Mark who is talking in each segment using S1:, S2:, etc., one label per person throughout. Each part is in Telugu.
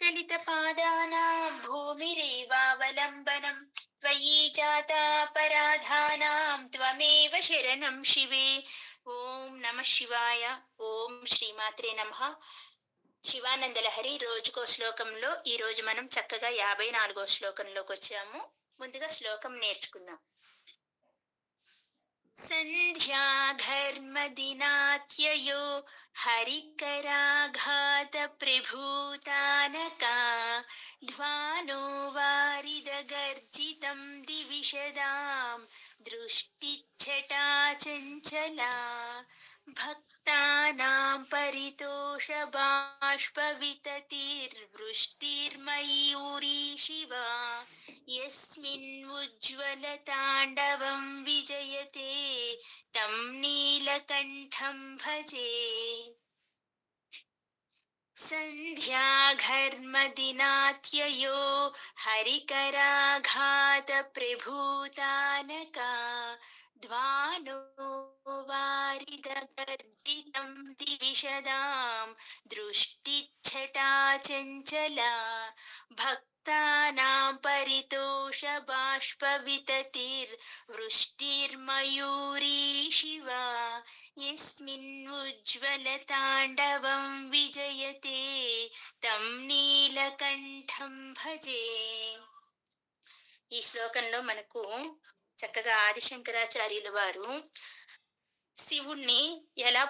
S1: दलितपादानां भूमिरेवावलम्बनं त्वयि जातापराधानां त्वमेव शरणं शिवे. ఓం నమ శివాయ. ఓం శ్రీమాత్రే నమః. శివానందలహరి రోజుకో శ్లోకంలో ఈ రోజు మనం చక్కగా 54వ శ్లోకంలోకి వచ్చాము. ముందుగా శ్లోకం నేర్చుకుందాం. సంధ్యాఘర్మదినాత్యయో హరికరాఘాత ప్రభూతానకా ధ్వానో వారిదగర్జితం దివిషదాం దృష్టిచ్చటా చంచలా భక్తానాం పరితోష బాష్పవితతిర్వృష్టిర్మయూరీ శివా యస్మిన్ ఉజ్వలతాండవం విజయతే తం నీలకంఠం భజే. సంధ్యాఘర్మదినాత్యయో హరికరాఘాత ప్రభూతానకా ధ్వానో వారిదగర్జితం దివిషదాం దృష్టిచ్చటా చంచలా భక్తానాం పరితోష బాష్పవితతిర్వృష్టిర్మయూరీ శివా యస్మిన్ ఉజ్వలతాండవం విజయతే తం నీలకంఠం భజే. ఈ శ్లోకంలో మనకు చక్కగా ఆదిశంకరాచార్యుల వారు శివుణ్ణి ఎలా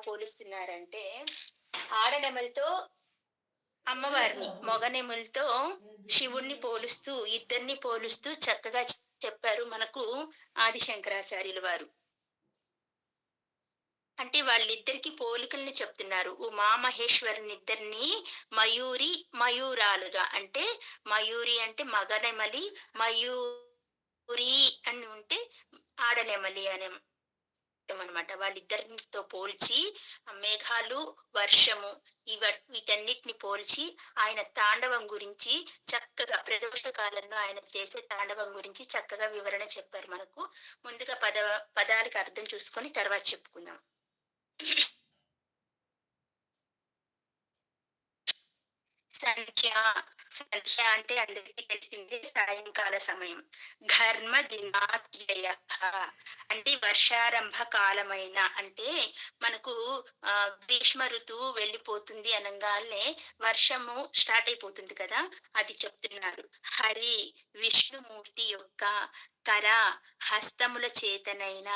S1: పోలుస్తున్నారంటే ఆడనెమలతో అమ్మవారిని, మొగనెములతో శివుణ్ణి పోలుస్తూ, ఇద్దరిని పోలుస్తూ చక్కగా చెప్పారు మనకు ఆదిశంకరాచార్యుల వారు. అంటే వాళ్ళిద్దరికి పోలికల్ని చెప్తున్నారు. ఉమామహేశ్వరునిద్దరిని మయూరి మయూరాలుగా, అంటే మయూరి అంటే మగనెమలి, మయూరి అని ఉంటే ఆడనెమలి అనే అనమాట. వాళ్ళిద్దరితో పోల్చి మేఘాలు, వర్షము వీటన్నిటిని పోల్చి ఆయన తాండవం గురించి చక్కగా, ప్రదోష కాలంలో ఆయన చేసే తాండవం గురించి చక్కగా వివరణ చెప్పారు మనకు. ముందుగా పదాలకు అర్థం చూసుకొని తర్వాత చెప్పుకుందాం. సంధ్య అంటే అందరికీ తెలిసిందే సాయంకాల సమయం. ఘర్మ దినాత్యయ అంటే వర్షారంభ కాలమైన, అంటే మనకు గ్రీష్మ ఋతువు వెళ్ళిపోతుంది అనగానే వర్షము స్టార్ట్ అయిపోతుంది కదా, అది చెప్తున్నారు. హరి విష్ణుమూర్తి యొక్క, కర హస్తముల చేతనైన,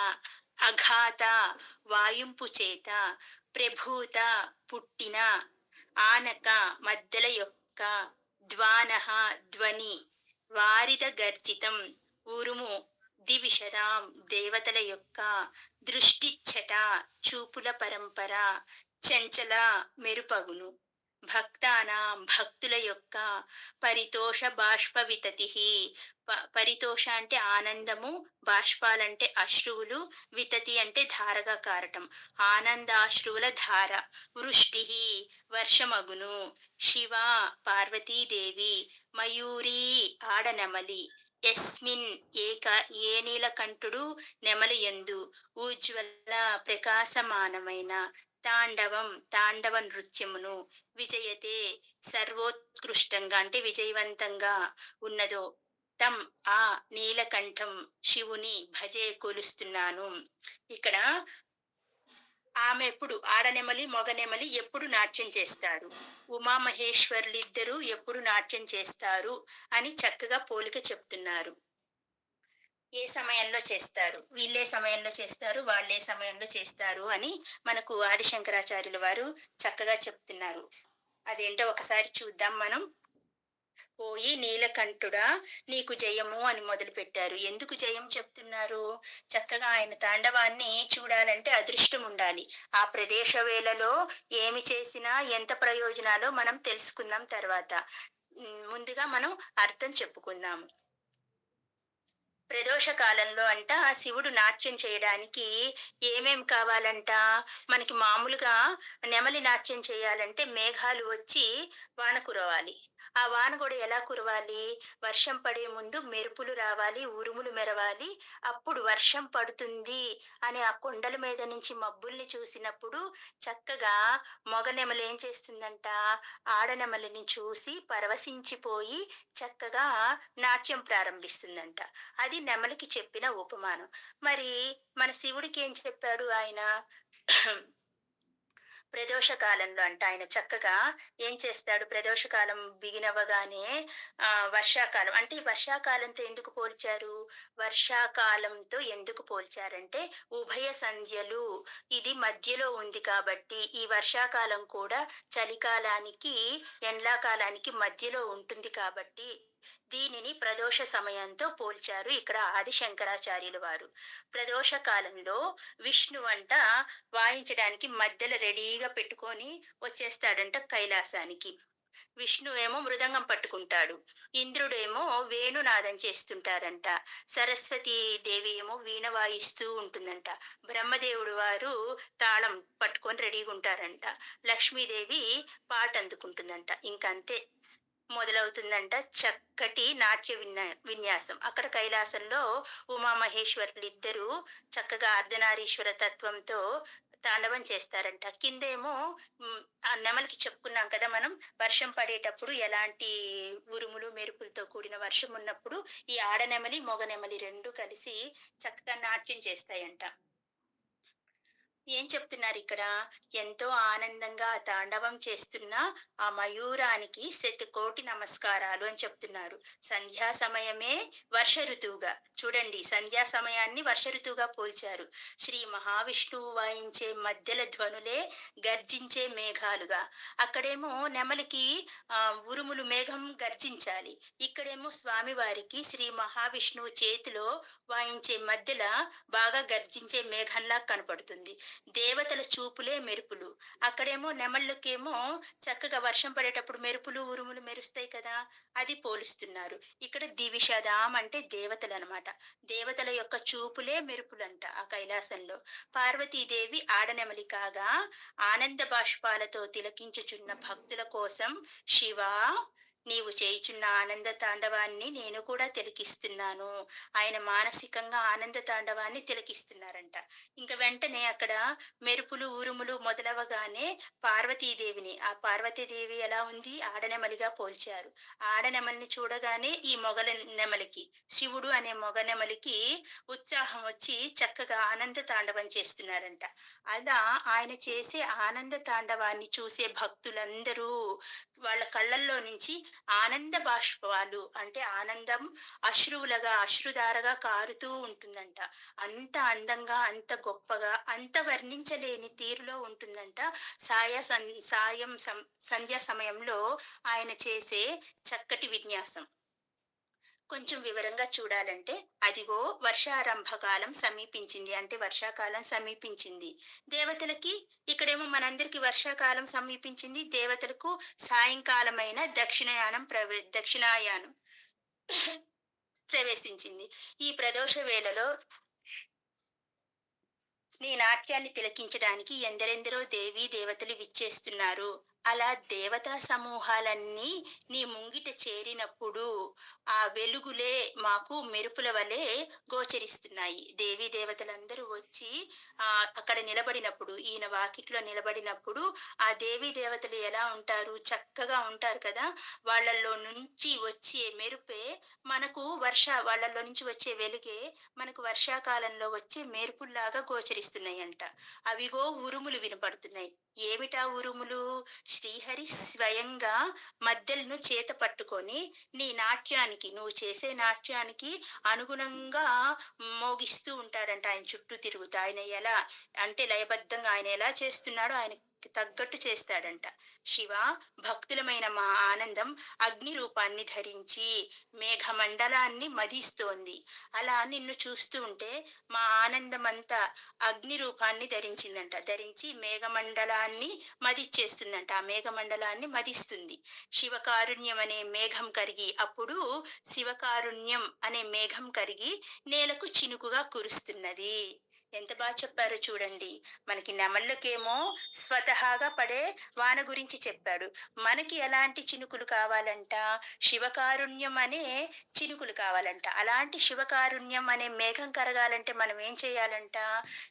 S1: అఘాత వాయుంపు చేత, ప్రభూత పుట్టిన, ఆనక మధ్యల యొక్క, ధ్వానః ధ్వని, వారిద గర్జితం ఉరుము, దివిషదాం దేవతల యొక్క, దృష్టిచ్చట చూపుల పరంపర, చంచల మెరుపగును, భక్తానాం భక్తుల యొక్క, పరితోష బాష్పవితతి పరితోష అంటే ఆనందము, బాష్పాలంటే అశ్రువులు, వితతి అంటే ధారగా కారటం, ఆనందాశ్రువుల ధార, వృష్టి వర్షమగును, శివ పార్వతీదేవి, మయూరీ ఆడనెమలి, యస్మిన్ ఏ నీలకంఠుడు నెమలి యందు, ఉజ్వల ప్రకాశమానమైన, తాండవ నృత్యమును, విజయతే సర్వోత్కృష్టంగా అంటే విజయవంతంగా ఉన్నదో, తం ఆ నీలకంఠం శివుని భజే కొలుస్తున్నాను. ఇక్కడ ఆమె ఎప్పుడు, ఆడనెమలి మొగనెమలి ఎప్పుడు నాట్యం చేస్తారు, ఉమామహేశ్వరులిద్దరూ ఎప్పుడు నాట్యం చేస్తారు అని చక్కగా పోలిక చెప్తున్నారు. ఏ సమయంలో చేస్తారు, వీళ్ళే సమయంలో చేస్తారు, వాళ్ళే సమయంలో చేస్తారు అని మనకు ఆదిశంకరాచార్యుల వారు చక్కగా చెప్తున్నారు. అదేంటో ఒకసారి చూద్దాం మనం. పోయి నీలకంఠుడా నీకు జయము అని మొదలు పెట్టారు. ఎందుకు జయం చెప్తున్నారు? చక్కగా ఆయన తాండవాన్ని చూడాలంటే అదృష్టం ఉండాలి. ఆ ప్రదేశ వేళలో ఏమి చేసినా ఎంత ప్రయోజనాలో మనం తెలుసుకుందాం తర్వాత. ముందుగా మనం అర్థం చెప్పుకుందాము. ప్రదోష కాలంలో అంట శివుడు నాట్యం చేయడానికి ఏమేం కావాలంట? మనకి మామూలుగా నెమలి నాట్యం చేయాలంటే మేఘాలు వచ్చి వాన కురవాలి. ఆ వాన గూడా ఎలా కురవాలి? వర్షం పడే ముందు మెరుపులు రావాలి, ఉరుములు మెరవాలి. అప్పుడు వర్షం పడుతుంది అని ఆ కొండల మీద నుంచి మబ్బుల్ని చూసినప్పుడు చక్కగా మగ నెమలి ఏం చేస్తుందంట, ఆడనెమలిని చూసి పరవశించిపోయి చక్కగా నాట్యం ప్రారంభిస్తుందంట. అది నెమలికి చెప్పిన ఉపమానం. మరి మన శివుడికి ఏం చెప్పాడు ఆయన? ప్రదోష కాలంలో అంట ఆయన చక్కగా ఏం చేస్తాడు, ప్రదోష కాలం బిగినవ్వగానే వర్షాకాలం అంటే ఈ వర్షాకాలంతో ఎందుకు పోల్చారు? వర్షాకాలంతో ఎందుకు పోల్చారంటే ఉభయ సంధ్యలు ఇది మధ్యలో ఉంది కాబట్టి ఈ వర్షాకాలం కూడా చలికాలానికి, ఎండాకాలానికి మధ్యలో ఉంటుంది కాబట్టి దీనిని ప్రదోష సమయంతో పోల్చారు ఇక్కడ ఆది శంకరాచార్యులు వారు. ప్రదోష కాలంలో విష్ణువంట వాయించడానికి మధ్యలో రెడీగా పెట్టుకొని వచ్చేస్తాడంట కైలాసానికి. విష్ణువేమో మృదంగం పట్టుకుంటాడు. ఇంద్రుడేమో వేణునాదం చేస్తుంటారంట. సరస్వతీ దేవి ఏమో వీణ వాయిస్తూ ఉంటుందంట. బ్రహ్మదేవుడు వారు తాళం పట్టుకొని రెడీగా ఉంటారంట. లక్ష్మీదేవి పాట అందుకుంటుందంట. ఇంకంతే మొదలవుతుందంట చక్కటి నాట్య విన్యాసం. అక్కడ కైలాసంలో ఉమామహేశ్వరులిద్దరూ చక్కగా అర్ధనారీశ్వర తత్వంతో తాండవం చేస్తారంట. కిందేమో ఆ నెమలికి చెప్పుకున్నాం కదా మనం, వర్షం పడేటప్పుడు ఎలాంటి ఉరుములు, మెరుపులతో కూడిన వర్షం ఉన్నప్పుడు ఈ ఆడనెమలి, మొగ నెమలి 2 కలిసి చక్కగా నాట్యం చేస్తాయంట. ఏం చెప్తున్నారిక్కడ? ఎంతో ఆనందంగా తాండవం చేస్తున్న ఆ మయూరానికి శతకోటి నమస్కారాలు అని చెప్తున్నారు. సంధ్యా సమయమే వర్ష ఋతువుగా చూడండి, సంధ్యా సమయాన్ని వర్ష ఋతువుగా పోల్చారు. శ్రీ మహావిష్ణువు వాయించే మధ్యల ధ్వనులే గర్జించే మేఘాలుగా. అక్కడేమో నెమలికి ఉరుములు మేఘం గర్జించాలి. ఇక్కడేమో స్వామివారికి శ్రీ మహావిష్ణువు చేతిలో వాయించే మధ్యల బాగా గర్జించే మేఘంలా కనపడుతుంది. దేవతల చూపులే మెరుపులు. అక్కడేమో నెమళ్ళకేమో చక్కగా వర్షం పడేటప్పుడు మెరుపులు, ఉరుములు మెరుస్తాయి కదా! అది పోలుస్తున్నారు. ఇక్కడ దివిషదాం అంటే దేవతలనమాట. దేవతల యొక్క చూపులే మెరుపులంట ఆ కైలాసంలో. పార్వతీదేవి ఆడనెమలి కాగా ఆనంద బాష్పాలతో తిలకించుచున్న భక్తుల కోసం శివా నీవు చేయుచున్న ఆనంద తాండవాన్ని నేను కూడా తిలకిస్తున్నాను. ఆయన మానసికంగా ఆనంద తాండవాన్ని తిలకిస్తున్నారంట. ఇంక వెంటనే అక్కడ మెరుపులు, ఉరుములు మొదలవగానే పార్వతీదేవిని, ఆ పార్వతీదేవి ఎలా ఉంది? ఆడనెమలిగా పోల్చారు. ఆడనెమలిని చూడగానే ఈ నెమలికి, శివుడు అనే మొగ నెమలికి ఉత్సాహం వచ్చి చక్కగా ఆనంద తాండవం చేస్తున్నారంట. అలా ఆయన చేసే ఆనంద తాండవాన్ని చూసే భక్తులందరూ వాళ్ళ కళ్ళల్లో నుంచి ఆనంద బాష్పాలు అంటే ఆనందం అశ్రువులుగా, అశ్రుధారగా కారుతూ ఉంటుందంట. అంత అందంగా, అంత గొప్పగా, అంత వర్ణించలేని తీరులో ఉంటుందంట సంధ్యా సమయంలో ఆయన చేసే చక్కటి విన్యాసం. కొంచెం వివరంగా చూడాలంటే అదిగో వర్షారంభ కాలం సమీపించింది అంటే వర్షాకాలం సమీపించింది. దేవతలకి ఇక్కడేమో మనందరికి వర్షాకాలం సమీపించింది. దేవతలకు సాయంకాలమైన దక్షిణాయానం ప్రవేశించింది. ఈ ప్రదోష వేళలో నీ నాట్యాన్ని తిలకించడానికి ఎందరెందరో దేవీ దేవతలు విచ్చేస్తున్నారు. అలా దేవతా సమూహాలన్నీ నీ ముంగిట చేరినప్పుడు ఆ వెలుగులే మాకు మెరుపుల వలె గోచరిస్తున్నాయి. దేవీ దేవతలందరూ వచ్చి అక్కడ నిలబడినప్పుడు, ఈయన వాకిట్లో నిలబడినప్పుడు ఆ దేవీ దేవతలు ఎలా ఉంటారు? చక్కగా ఉంటారు కదా! వాళ్ళల్లో నుంచి వచ్చే మెరుపే మనకు వాళ్ళల్లో నుంచి వచ్చే వెలుగే మనకు వర్షాకాలంలో వచ్చే మెరుపుల్లాగా గోచరిస్తున్నాయంట. అవిగో ఉరుములు వినపడుతున్నాయి. ఏమిటా ఉరుములు? శ్రీహరి స్వయంగా మద్దెలను చేత పట్టుకొని నీ నాట్యానికి, నువ్వు చేసే నాట్యానికి అనుగుణంగా మోగిస్తూ ఉంటాడంట. ఆయన చుట్టూ తిరుగుతూ ఆయన ఎలా అంటే లయబద్ధంగా ఆయన ఎలా చేస్తున్నాడో ఆయనకి తగ్గట్టు చేస్తాడంట. శివ, భక్తులమైన మా ఆనందం అగ్ని రూపాన్ని ధరించి మేఘమండలాన్ని మదిస్తోంది. అలా నిన్ను చూస్తూ ఉంటే మా ఆనందమంతా అగ్ని రూపాన్ని ధరించిందంట. ధరించి మేఘమండలాన్ని మదిచ్చేస్తుందంట. ఆ మేఘమండలాన్ని మదిస్తుంది. శివకారుణ్యం అనే మేఘం కరిగి అప్పుడు శివకారుణ్యం అనే మేఘం కరిగి నేలకు చినుకుగా కురుస్తున్నది. ఎంత బాగా చెప్పారో చూడండి. మనకి నెమళ్ళకేమో స్వతహాగా పడే వాన గురించి చెప్పాడు. మనకి ఎలాంటి చినుకులు కావాలంట? శివకారుణ్యం అనే చినుకులు కావాలంట. అలాంటి శివకారుణ్యం అనే మేఘం కరగాలంటే మనం ఏం చేయాలంట?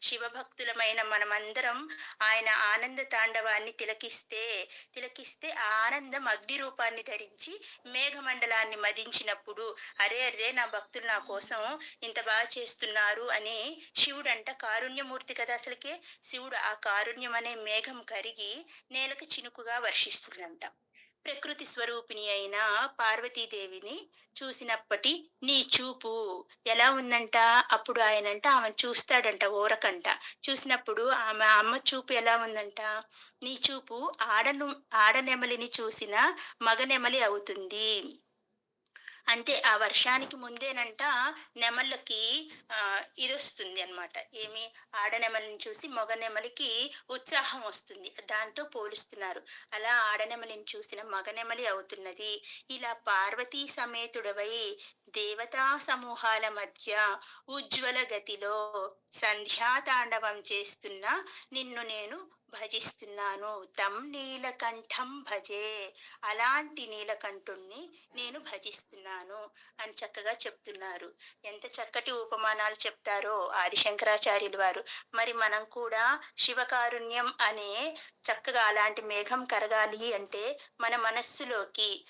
S1: శివభక్తులమైన మనమందరం ఆయన ఆనంద తాండవాన్ని తిలకిస్తే ఆ ఆనందం అగ్ని రూపాన్ని ధరించి మేఘమండలాన్ని మదించినప్పుడు అరే అరే నా భక్తులు నా కోసం ఇంత బాగా చేస్తున్నారు అని శివుడంట కారుణ్యమూర్తి కదా అసలుకే. శివుడు ఆ కారుణ్యం అనే మేఘం కరిగి నేలకు చినుకుగా వర్షిస్తుందంట. ప్రకృతి స్వరూపిణి అయిన పార్వతీదేవిని చూసినప్పటి నీ చూపు ఎలా ఉందంట? అప్పుడు ఆయనంట ఆమెను చూస్తాడంట ఓరకంట. చూసినప్పుడు ఆమె అమ్మ చూపు ఎలా ఉందంట? నీ చూపు ఆడనెమలిని చూసిన మగనెమలి అవుతుంది. అంటే ఆ వర్షానికి ముందేనంట నెమళ్ళకి ఇదొస్తుంది అనమాట. ఏమి? ఆడనెమలిని చూసి మగ నెమలికి ఉత్సాహం వస్తుంది. దాంతో పోలుస్తున్నారు. అలా ఆడనెమలిని చూసిన మగనెమలి అవుతున్నది. ఇలా పార్వతీ సమేతుడవై దేవతా సమూహాల మధ్య ఉజ్వల గతిలో సంధ్యాతాండవం చేస్తున్న నిన్ను నేను భజిస్తున్నాను. తం నీలకంఠం భజే. అలాంటి నీలకంఠుణ్ణి నేను భజిస్తున్నాను అని చక్కగా చెప్తున్నారు. ఎంత చక్కటి ఉపమానాలు చెప్తారో ఆదిశంకరాచార్యులు వారు. మరి మనం కూడా శివకారుణ్యం అనే చక్కగా అలాంటి మేఘం కరగాలి అంటే మన మనస్సులోకి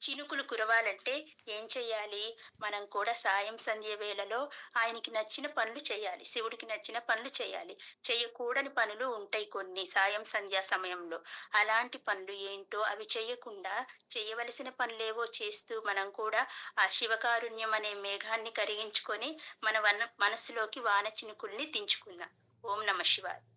S1: చినుకులు కురవాలంటే ఏం చెయ్యాలి? మనం కూడా సాయం సంధ్య వేళలో ఆయనకి నచ్చిన పనులు చేయాలి. శివుడికి నచ్చిన పనులు చేయాలి. చేయకూడని పనులు ఉంటాయి కొన్ని సాయం సంధ్యా సమయంలో. అలాంటి పనులు ఏంటో అవి చేయకుండా చేయవలసిన పనులేవో చేస్తూ మనం కూడా ఆ శివకారుణ్యం అనే మేఘాన్ని కరిగించుకొని మన మనసులోకి వాన చినుకుల్ని దించుకుందాం. ఓం నమ శివాయ.